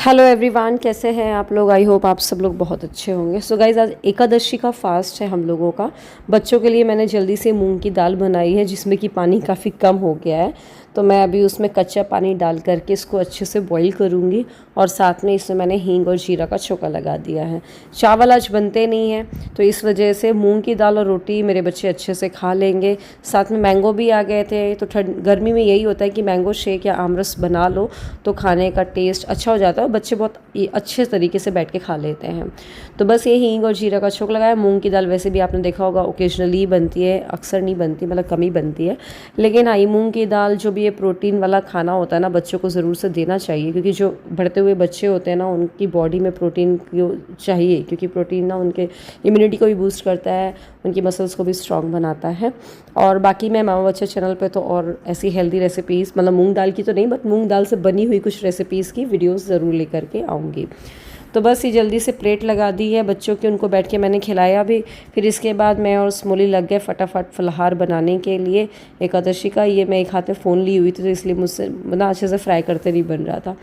Hello everyone, कैसे हैं आप लोग। आई होप आप सब लोग बहुत अच्छे होंगे। सो गाइज, आज एकादशी का फास्ट है हम लोगों का। बच्चों के लिए मैंने जल्दी से मूंग की दाल बनाई है जिसमें कि पानी काफ़ी कम हो गया है। तो मैं अभी उसमें कच्चा पानी डाल करके इसको अच्छे से बॉईल करूँगी और साथ में इसमें मैंने हींग और जीरा का छोंका लगा दिया है। चावल आज बनते नहीं हैं तो इस वजह से मूंग की दाल और रोटी मेरे बच्चे अच्छे से खा लेंगे। साथ में मैंगो भी आ गए थे, तो गर्मी में यही होता है कि मैंगो शेक या आमरस बना लो तो खाने का टेस्ट अच्छा हो जाता है और बच्चे बहुत अच्छे तरीके से बैठ के खा लेते हैं। तो बस ये हींग और जीरा का छोंक लगाया। मूंग की दाल वैसे भी आपने देखा होगा ओकेजनली बनती है, अक्सर नहीं बनती, मतलब कम ही बनती है। लेकिन हाँ, ये मूंग की दाल जो भी ये प्रोटीन वाला खाना होता है ना, बच्चों को ज़रूर से देना चाहिए, क्योंकि जो बढ़ते हुए बच्चे होते हैं ना उनकी बॉडी में प्रोटीन चाहिए, क्योंकि प्रोटीन ना उनके इम्यूनिटी को भी बूस्ट करता है, उनकी मसल्स को भी स्ट्रॉन्ग बनाता है। और बाकी मैं मामा बच्चे चैनल पे तो और ऐसी हेल्दी रेसिपीज़, मतलब मूंग दाल की तो नहीं बट मूंग दाल से बनी हुई कुछ रेसिपीज़ की वीडियोस ज़रूर लेकर के आऊँगी। तो बस ये जल्दी से प्लेट लगा दी है बच्चों की, उनको बैठ के मैंने खिलाया भी। फिर इसके बाद मैं और स्मोली लग गए फटाफट फलाहार बनाने के लिए एकादशी का। ये मैं एक हाथ में फ़ोन ली हुई थी तो इसलिए मुझसे ना अच्छे से फ्राई करते नहीं बन रहा था।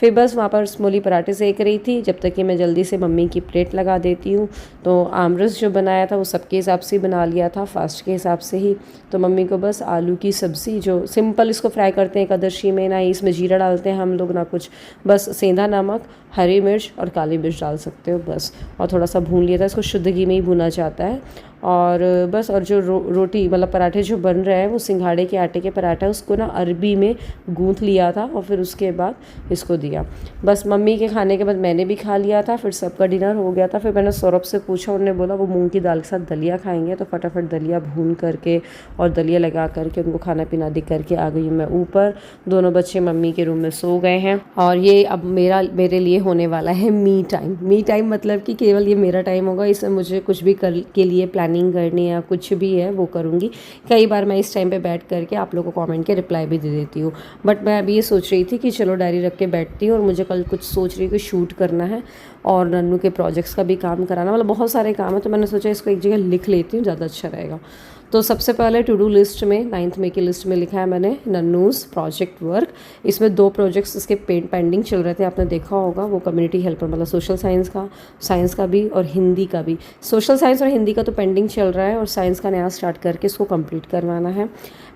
फिर बस वहाँ पर स्मोली पराठे सेक रही थी जब तक कि मैं जल्दी से मम्मी की प्लेट लगा देती हूँ। तो आमरस जो बनाया था वो सबके हिसाब से बना लिया था, फास्ट के हिसाब से ही। तो मम्मी को बस आलू की सब्ज़ी जो सिंपल इसको फ्राई करते हैं एकादशी में, ना इसमें जीरा डालते हैं हम लोग ना कुछ, बस सेंधा नमक, हरी मिर्च और काली मिर्च डाल सकते हो बस, और थोड़ा सा भून लिया था। इसको शुद्ध घी में ही भुना जाता है। और बस, और जो रोटी मतलब पराठे जो बन रहे हैं वो सिंघाड़े के आटे के पराठा, उसको ना अरबी में गूँथ लिया था और फिर उसके बाद इसको दिया। बस मम्मी के खाने के बाद मैंने भी खा लिया था, फिर सबका डिनर हो गया था। फिर मैंने सौरभ से पूछा, उन्होंने बोला वो मूंग की दाल के साथ दलिया खाएंगे, तो फटाफट दलिया भून करके और दलिया लगा करके उनको खाना पीना दे करके आ गई मैं ऊपर। दोनों बच्चे मम्मी के रूम में सो गए हैं और ये अब मेरे लिए होने वाला है मी टाइम। मी टाइम मतलब कि केवल ये मेरा टाइम होगा, इसमें मुझे कुछ भी के लिए प्लानिंग करनी या कुछ भी है वो करूँगी। कई बार मैं इस टाइम पे बैठ करके आप लोगों को कमेंट के रिप्लाई भी दे देती हूँ, बट मैं अभी ये सोच रही थी कि चलो डायरी रख के बैठती हूँ। और मुझे कल कुछ सोच रही हूँ कि शूट करना है और नन्नू के प्रोजेक्ट्स का भी काम कराना, मतलब बहुत सारे काम है। तो मैंने सोचा इसको एक जगह लिख लेती हूँ, ज़्यादा अच्छा रहेगा। तो सबसे पहले टू डू लिस्ट में 9th मई की लिस्ट में लिखा है मैंने नन्नूज़ प्रोजेक्ट वर्क। इसमें 2 प्रोजेक्ट्स इसके पेंडिंग चल रहे थे, आपने देखा होगा, वो कम्युनिटी हेल्पर मतलब सोशल साइंस का भी और हिंदी का भी। सोशल साइंस और हिंदी का तो पेंडिंग चल रहा है और साइंस का नया स्टार्ट करके इसको कंप्लीट करवाना है।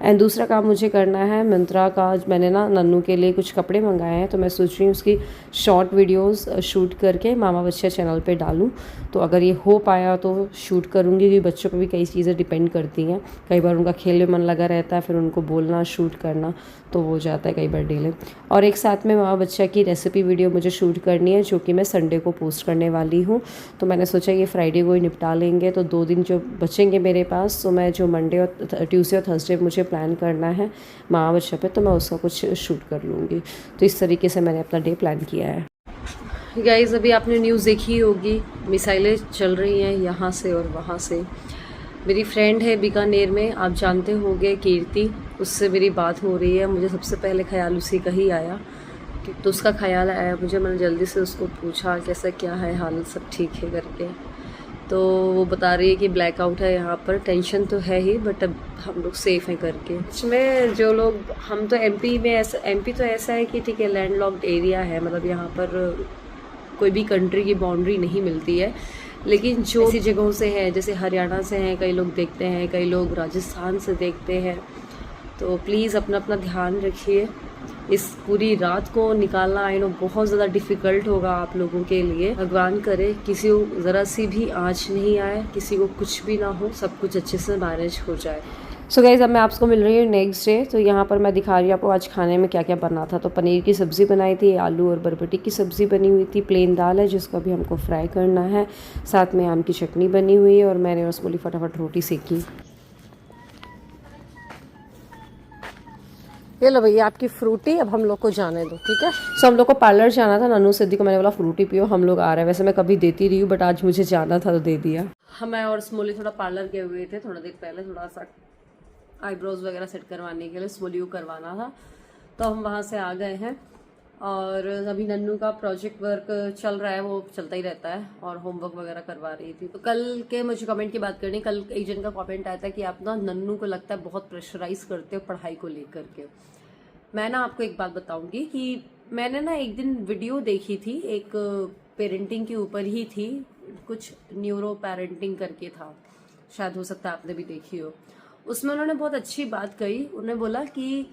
एंड दूसरा काम मुझे करना है मिंत्रा का, मैंने ना नन्नू के लिए कुछ कपड़े मंगाए हैं, तो मैं सोच रही हूँ उसकी शॉर्ट वीडियोस शूट करके मामा बच्चे चैनल पे डालूँ। तो अगर ये हो पाया तो शूट करूँगी, क्योंकि बच्चों पे भी कई चीज़ें डिपेंड करती हैं। कई बार उनका खेल में मन लगा रहता है, फिर उनको बोलना शूट करना तो हो जाता है कई बार डिले। और एक साथ में मामा बच्चा की रेसिपी वीडियो मुझे शूट करनी है जो कि मैं संडे को पोस्ट करने वाली हूँ। तो मैंने सोचा ये फ्राइडे को ही निपटा लेंगे, तो 2 दिन जो बचेंगे मेरे पास, तो मैं जो मंडे और ट्यूसडे और थर्सडे मुझे प्लान करना है मामा बच्चा पे, तो मैं उसका कुछ शूट कर लूँगी। तो इस तरीके से मैंने अपना डे प्लान किया है। गाइस, अभी आपने न्यूज़ देखी होगी, मिसाइलें चल रही हैं यहाँ से और वहाँ से। मेरी फ्रेंड है बीकानेर में, आप जानते होंगे कीर्ति, उससे मेरी बात हो रही है। मुझे सबसे पहले ख्याल उसी का ही आया, तो उसका ख्याल आया मुझे, मैंने जल्दी से उसको पूछा कैसा क्या है, हालत सब ठीक है करके। तो वो बता रही है कि ब्लैकआउट है यहाँ पर, टेंशन तो है ही बट अब हम लोग सेफ़ हैं करके। इसमें जो लोग, हम तो एमपी में ऐसा, एमपी तो ऐसा है कि ठीक है लैंडलॉक्ड एरिया है, मतलब यहाँ पर कोई भी कंट्री की बाउंड्री नहीं मिलती है। लेकिन जो ऐसी जगहों से है, जैसे हरियाणा से हैं कई लोग देखते हैं, कई लोग राजस्थान से देखते हैं, तो प्लीज़ अपना अपना ध्यान रखिए। इस पूरी रात को निकालना आई नो बहुत ज़्यादा डिफ़िकल्ट होगा आप लोगों के लिए। भगवान करे किसी को ज़रा सी भी आँच नहीं आए, किसी को कुछ भी ना हो, सब कुछ अच्छे से मैनेज हो जाए। सो गाइज़, अब मैं आपको मिल रही हूँ नेक्स्ट डे। तो यहाँ पर मैं दिखा रही हूँ आपको आज खाने में क्या क्या बना था। तो पनीर की सब्ज़ी बनाई थी, आलू और बरबटी की सब्ज़ी बनी हुई थी, प्लेन दाल है जिसको अभी हमको फ्राई करना है, साथ में आम की चटनी बनी हुई है और मैंने और बोली फटाफट रोटी सेकी। ये लो भैया आपकी फ्रूटी, अब हम लोग को जाने दो, ठीक है। सो हम लोग को पार्लर जाना था, नन्नू सिद्धि को मैंने बोला फ्रूटी पियो, हम लोग आ रहे हैं। वैसे मैं कभी देती रही हूँ बट आज मुझे जाना था तो दे दिया। मैं और स्मोली थोड़ा पार्लर गए हुए थे थोड़ा देर पहले, थोड़ा सा आईब्रोज वगैरह सेट करवाने के लिए, स्मोली को करवाना था, तो हम वहाँ से आ गए हैं। और अभी नन्नू का प्रोजेक्ट वर्क चल रहा है, वो चलता ही रहता है, और होमवर्क वगैरह करवा रही थी। तो कल के मुझे कमेंट की बात करनी, कल एक जन का कमेंट आया था कि आप ना नन्नू को लगता है बहुत प्रेशराइज करते हो पढ़ाई को लेकर के। मैं ना आपको एक बात बताऊंगी कि मैंने ना एक दिन वीडियो देखी थी, एक पेरेंटिंग के ऊपर ही थी, कुछ न्यूरो पेरेंटिंग करके था, शायद हो सकता है आपने भी देखी हो। उसमें उन्होंने बहुत अच्छी बात कही। उन्होंने बोला कि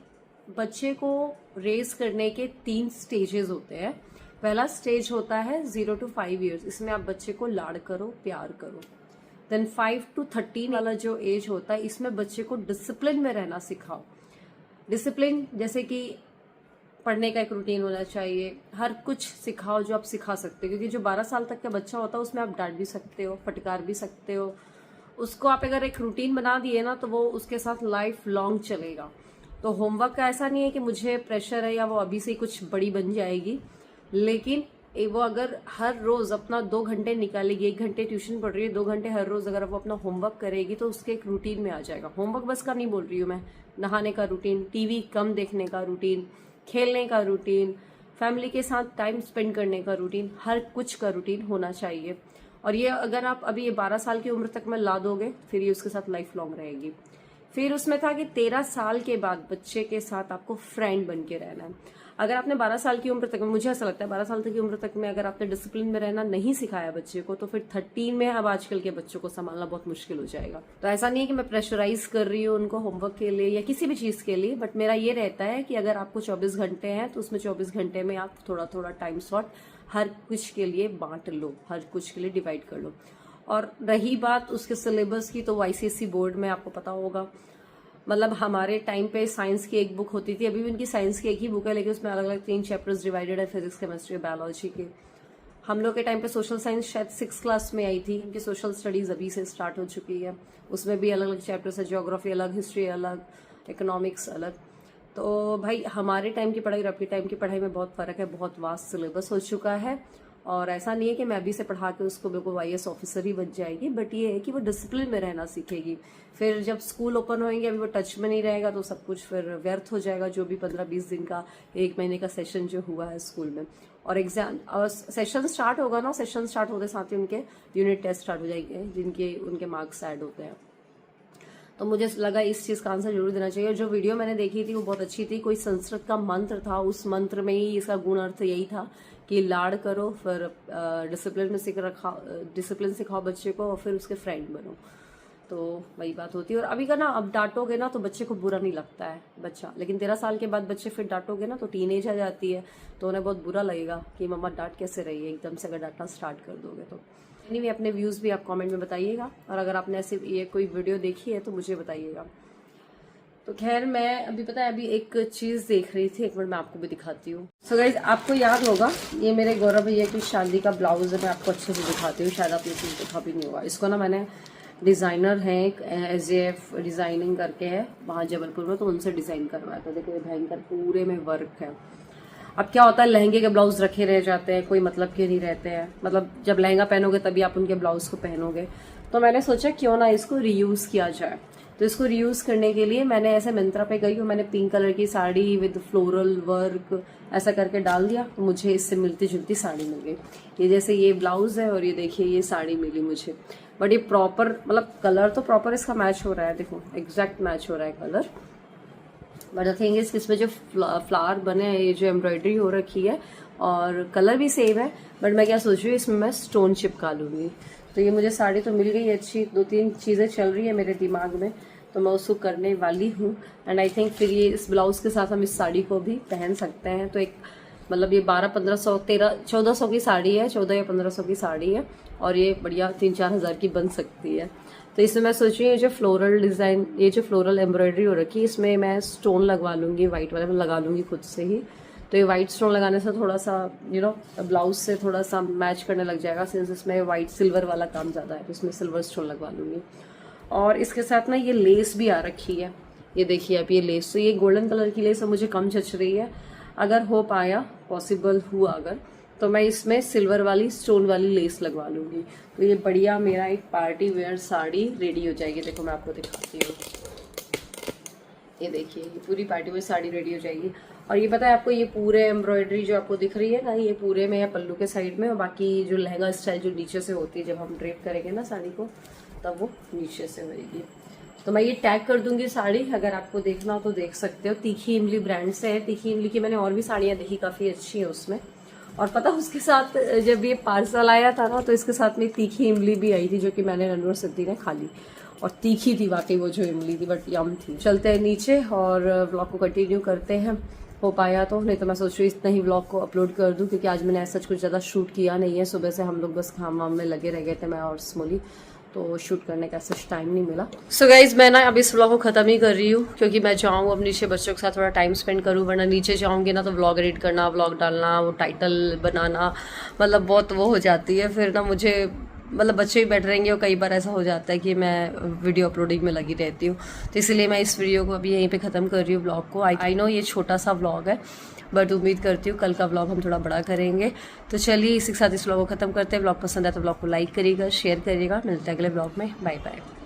बच्चे को रेस करने के 3 स्टेजेस होते हैं। पहला स्टेज होता है 0 to 5 years, इसमें आप बच्चे को लाड़ करो, प्यार करो। देन 5 to 13 वाला जो एज होता है, इसमें बच्चे को डिसिप्लिन में रहना सिखाओ। डिसिप्लिन जैसे कि पढ़ने का एक रूटीन होना चाहिए, हर कुछ सिखाओ जो आप सिखा सकते हो, क्योंकि जो 12 साल तक का बच्चा होता है उसमें आप डांट भी सकते हो, फटकार भी सकते हो। उसको आप अगर एक रूटीन बना दिए ना तो वो उसके साथ लाइफ लॉन्ग चलेगा। तो होमवर्क का ऐसा नहीं है कि मुझे प्रेशर है या वो अभी से कुछ बड़ी बन जाएगी, लेकिन वो अगर हर रोज अपना 2 घंटे निकालेगी, 1 घंटे ट्यूशन पढ़ रही है, 2 घंटे हर रोज अगर वो अपना होमवर्क करेगी तो उसके एक रूटीन में आ जाएगा। होमवर्क बस का नहीं बोल रही हूँ मैं, नहाने का रूटीन, टीवी कम देखने का रूटीन, खेलने का रूटीन, फैमिली के साथ टाइम स्पेंड करने का रूटीन, हर कुछ का रूटीन होना चाहिए। और ये अगर आप अभी ये 12 साल की उम्र तक में ला दोगे, फिर ये उसके साथ लाइफ लॉन्ग रहेगी। फिर उसमें था कि 13 साल के बाद बच्चे के साथ आपको फ्रेंड बन के रहना है। अगर आपने 12 साल की उम्र तक में, मुझे ऐसा लगता है 12 साल तक की उम्र तक में अगर आपने डिसिप्लिन में रहना नहीं सिखाया बच्चे को, तो फिर 13 में अब आजकल के बच्चों को संभालना बहुत मुश्किल हो जाएगा। तो ऐसा नहीं है कि मैं प्रेशराइज कर रही हूँ उनको होमवर्क के लिए या किसी भी चीज के लिए, बट मेरा ये रहता है कि अगर आपको 24 घंटे हैं तो उसमें 24 घंटे में आप थोड़ा थोड़ा टाइम स्लॉट हर कुछ के लिए बांट लो, हर कुछ के लिए डिवाइड कर लो। और रही बात उसके सिलेबस की, तो आईसीएसई बोर्ड में आपको पता होगा, मतलब हमारे टाइम पे साइंस की एक बुक होती थी, अभी भी उनकी साइंस की एक ही बुक है, लेकिन उसमें अलग अलग 3 चैप्टर्स डिवाइडेड है, फिजिक्स, केमिस्ट्री, बायोलॉजी के। हम लोग के टाइम पे सोशल साइंस शायद 6 क्लास में आई थी, उनकी सोशल स्टडीज अभी से स्टार्ट हो चुकी है, उसमें भी अलग अलग चैप्टर्स है, ज्योग्राफी अलग, हिस्ट्री अलग, इकोनॉमिक्स अलग। तो भाई हमारे टाइम की पढ़ाई और आपके टाइम की पढ़ाई में बहुत फर्क है, बहुत वास्ट सिलेबस हो चुका है। और ऐसा नहीं है कि मैं अभी से पढ़ा के उसको बिल्कुल IAS ऑफिसर ही बन जाएगी, बट ये है कि वो डिसिप्लिन में रहना सीखेगी। फिर जब स्कूल ओपन होंगे, अभी वो टच में नहीं रहेगा तो सब कुछ फिर व्यर्थ हो जाएगा, जो भी 15-20 दिन का, 1 महीने का सेशन जो हुआ है स्कूल में। और एग्जाम और सेशन स्टार्ट होगा ना, सेशन स्टार्ट होते साथ ही उनके यूनिट टेस्ट स्टार्ट हो जाएंगे, जिनके उनके मार्क्स ऐड होते हैं। तो मुझे लगा इस चीज का आंसर जरूर देना चाहिए। और जो वीडियो मैंने देखी थी वो बहुत अच्छी थी, कोई संस्कृत का मंत्र था, उस मंत्र में ही इसका गुण अर्थ यही था कि लाड़ करो, फिर डिसिप्लिन सिखाओ बच्चे को, और फिर उसके फ्रेंड बनो। तो वही बात होती है। और अभी का ना, अब डांटोगे ना तो बच्चे को बुरा नहीं लगता है बच्चा, लेकिन 13 साल के बाद बच्चे फिर डांटोगे ना तो टीनेज आ जाती है, तो उन्हें बहुत बुरा लगेगा कि मम्मा डांट कैसे रही है, एकदम से अगर डांटना स्टार्ट कर दोगे तो। एनीवे, अपने व्यूज भी आप कमेंट में बताइएगा, और अगर आपने ऐसे ये कोई वीडियो देखी है तो मुझे बताइएगा। तो खैर मैं अभी पता है अभी एक चीज देख रही थी, एक मिनट मैं आपको भी दिखाती हूँ। सो गाइज, आपको याद होगा ये मेरे गौरव भैया की शादी का ब्लाउज है, मैं आपको अच्छे से दिखाती हूँ, शायद आपने कुछ देखा भी नहीं होगा। इसको ना मैंने डिजाइनर है एक SJF डिजाइनिंग करके है वहाँ जबलपुर में, तो उनसे डिजाइन करवाया था। देखो ये भयंकर पूरे में वर्क है। अब क्या होता है, लहंगे के ब्लाउज रखे रह जाते हैं, कोई मतलब के नहीं रहते हैं, मतलब जब लहंगा पहनोगे तभी आप उनके ब्लाउज को पहनोगे। तो मैंने सोचा क्यों ना इसको रीयूज किया जाए। तो इसको रीयूज करने के लिए मैंने ऐसे मिंत्रा पे गई और मैंने पिंक कलर की साड़ी विद फ्लोरल वर्क ऐसा करके डाल दिया, तो मुझे इससे मिलती जुलती साड़ी मिल गई। ये जैसे ये ब्लाउज है और ये देखिए ये साड़ी मिली मुझे, बट ये प्रॉपर मतलब कलर तो प्रॉपर इसका मैच हो रहा है, देखो एग्जैक्ट मैच हो रहा है colour. But the thing is इसमें जो फ्लावर बने हैं, ये जो एम्ब्रॉयडरी हो रखी है और कलर भी सेम है, बट मैं क्या सोच रही हूँ इसमें मैं स्टोन चिपका लूंगी। तो ये मुझे साड़ी तो मिल गई अच्छी, 2-3 चीजें चल रही है मेरे दिमाग में, तो मैं उसको करने वाली हूँ। एंड आई थिंक फिर ये इस ब्लाउज के साथ हम इस साड़ी को भी पहन सकते हैं। तो एक मतलब ये 1200-1500 1400 की साड़ी है, 14 या 1500 की साड़ी है, और ये बढ़िया 3-4 हज़ार की बन सकती है। तो इसमें मैं सोच रही हूँ जो फ्लोरल डिजाइन, ये जो फ्लोरल एम्ब्रॉयडरी हो रखी है, इसमें मैं स्टोन लगवा लूंगी, व्हाइट वाले में लगा लूंगी खुद से ही। तो ये व्हाइट स्टोन लगाने से थोड़ा सा ब्लाउज से थोड़ा सा मैच करने लग जाएगा, सिंस इसमें व्हाइट सिल्वर वाला काम ज्यादा है, तो इसमें सिल्वर स्टोन लगवा लूंगी। और इसके साथ ना ये लेस भी आ रखी है, ये देखिए आप ये लेस, तो ये गोल्डन कलर की लेस मुझे कम जच रही है। अगर हो पाया, पॉसिबल हुआ अगर, तो मैं इसमें सिल्वर वाली स्टोन वाली लेस लगवा लूंगी। तो ये बढ़िया मेरा एक पार्टी वेयर साड़ी रेडी हो जाएगी। देखो मैं आपको दिखाती हूँ, ये देखिए ये पूरी पार्टी वेयर साड़ी रेडी हो जाएगी। और ये पता है आपको, ये पूरे एम्ब्रॉयडरी जो आपको दिख रही है ना, ये पूरे में है पल्लू के साइड में, और बाकी जो लहंगा स्टाइल जो नीचे से होती है, जब हम ड्रेप करेंगे ना साड़ी को, तब वो नीचे से होगी। तो मैं ये टैग कर दूंगी साड़ी, अगर आपको देखना हो तो देख सकते हो। तीखी इमली ब्रांड से है। तीखी इमली की मैंने और भी साड़ियाँ देखी, काफ़ी अच्छी है उसमें। और पता उसके साथ जब ये पार्सल आया था ना, तो इसके साथ में तीखी इमली भी आई थी, जो कि मैंने नन्नू और सिद्धि ने खा ली। और तीखी थी वाकई वो जो इमली थी, बट यम थी। चलते हैं नीचे और व्लॉग को कंटिन्यू करते हैं, हो पाया तो। नहीं तो मैं सोच रही हूँ इतना ही व्लॉग को अपलोड कर दूँ, क्योंकि आज मैंने ऐसा कुछ ज़्यादा शूट किया नहीं है। सुबह से हम लोग बस काम वाम में लगे रह गए थे, मैं और स्मोली, तो शूट करने का ऐसा टाइम नहीं मिला। सो गाइज मैं ना अब इस व्लॉग को ख़त्म ही कर रही हूँ, क्योंकि मैं चाहूँ अब नीचे बच्चों के साथ थोड़ा टाइम स्पेंड करूँ, वरना नीचे जाऊँगी ना तो व्लॉग एडिट करना, व्लॉग डालना, वो टाइटल बनाना, मतलब बहुत वो हो जाती है। फिर ना मुझे मतलब बच्चे भी बैठ रहेंगे और कई बार ऐसा हो जाता है कि मैं वीडियो अपलोडिंग में लगी रहती हूँ। तो इसलिए मैं इस वीडियो को अभी यहीं पे ख़त्म कर रही हूँ व्लॉग को। आई नो ये छोटा सा व्लॉग है, बट उम्मीद करती हूँ कल का व्लॉग हम थोड़ा बड़ा करेंगे। तो चलिए इसी के साथ इस व्लॉग को ख़त्म करते हैं। व्लॉग पसंद आए तो व्लॉग को लाइक करिएगा, शेयर करिएगा। मिलते हैं अगले व्लॉग में। Bye bye.